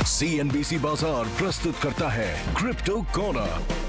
CNBC बाजार प्रस्तुत करता है क्रिप्टो कॉर्नर।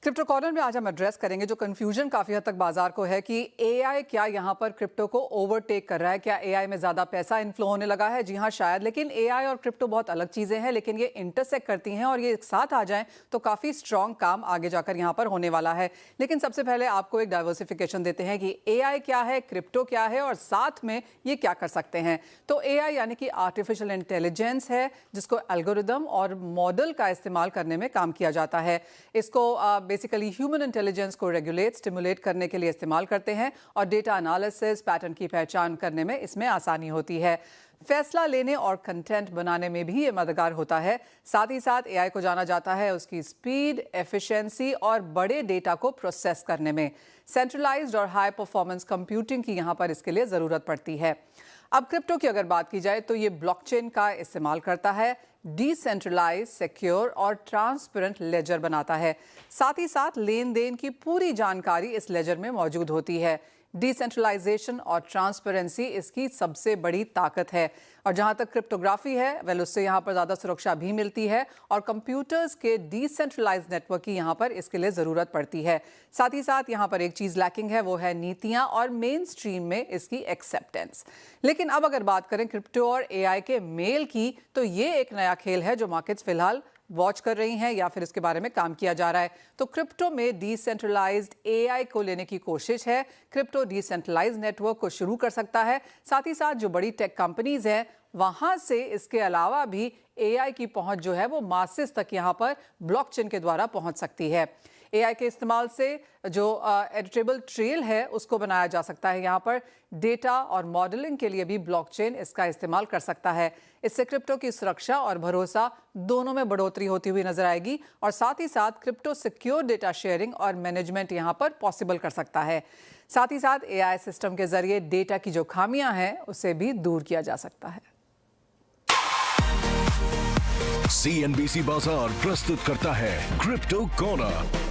क्रिप्टो कॉर्नर में आज हम एड्रेस करेंगे जो कंफ्यूजन काफी हद तक बाजार को है कि एआई क्या यहां पर क्रिप्टो को ओवरटेक कर रहा है, क्या एआई में ज्यादा पैसा इनफ्लो होने लगा है। जी हां, शायद, लेकिन एआई और क्रिप्टो बहुत अलग चीजें हैं, लेकिन ये इंटरसेक्ट करती हैं और ये एक साथ आ जाएं तो काफी स्ट्रॉन्ग काम आगे जाकर यहां पर होने वाला है। लेकिन सबसे पहले आपको एक डाइवर्सिफिकेशन देते हैं कि एआई क्या है, क्रिप्टो क्या है और साथ में ये क्या कर सकते हैं। तो एआई यानी कि आर्टिफिशियल इंटेलिजेंस है, जिसको एल्गोरिदम और मॉडल का इस्तेमाल करने में काम किया जाता है। इसको बेसिकली ह्यूमन इंटेलिजेंस को रेगुलेट स्टिमुलेट करने के लिए इस्तेमाल करते हैं और डेटा एनालिसिस, पैटर्न की पहचान करने में इसमें आसानी होती है। फैसला लेने और कंटेंट बनाने में भी ये मददगार होता है। साथ ही साथ एआई को जाना जाता है उसकी स्पीड, एफिशिएंसी और बड़े डेटा को प्रोसेस करने में। सेंट्रलाइज्ड और हाई परफॉर्मेंस कंप्यूटिंग की यहाँ पर इसके लिए ज़रूरत पड़ती है। अब क्रिप्टो की अगर बात की जाए तो ये ब्लॉकचेन का इस्तेमाल करता है, डिसेंट्रलाइज, सिक्योर और ट्रांसपेरेंट लेजर बनाता है। साथ ही साथ लेन देन की पूरी जानकारी इस लेजर में मौजूद होती है। डिसेंट्रलाइजेशन और ट्रांसपेरेंसी इसकी सबसे बड़ी ताकत है। और जहां तक क्रिप्टोग्राफी है, वेल उससे यहाँ पर ज़्यादा सुरक्षा भी मिलती है और कंप्यूटर्स के डिसेंट्रलाइज नेटवर्क की यहाँ पर इसके लिए ज़रूरत पड़ती है। साथ ही साथ यहाँ पर एक चीज़ लैकिंग है, वो है नीतियाँ और मेन स्ट्रीम में इसकी एक्सेप्टेंस। लेकिन अब अगर बात करें क्रिप्टो और एआई के मेल की, तो ये एक नया खेल है जो मार्केट्स फिलहाल वॉच कर रही हैं या फिर इसके बारे में काम किया जा रहा है। तो क्रिप्टो में डिसेंट्रलाइज्ड एआई को लेने की कोशिश है। क्रिप्टो डिसेंट्रलाइज्ड नेटवर्क को शुरू कर सकता है। साथ ही साथ जो बड़ी टेक कंपनीज हैं वहां से इसके अलावा भी एआई की पहुंच जो है वो मासेस तक यहां पर ब्लॉकचेन के द्वारा पहुंच सकती है। एआई के इस्तेमाल से जो एडिटेबल ट्रेल है उसको बनाया जा सकता है। यहाँ पर डेटा और मॉडलिंग के लिए भी ब्लॉकचेन इसका इस्तेमाल कर सकता है। इससे क्रिप्टो की सुरक्षा और भरोसा दोनों में बढ़ोतरी होती हुई नजर आएगी और साथ ही साथ क्रिप्टो सिक्योर डेटा शेयरिंग और मैनेजमेंट यहाँ पर पॉसिबल कर सकता है। साथ ही साथ एआई सिस्टम के जरिए डेटा की जो खामियां हैं उसे भी दूर किया जा सकता है। CNBC बाजार प्रस्तुत करता है क्रिप्टो कॉर्नर।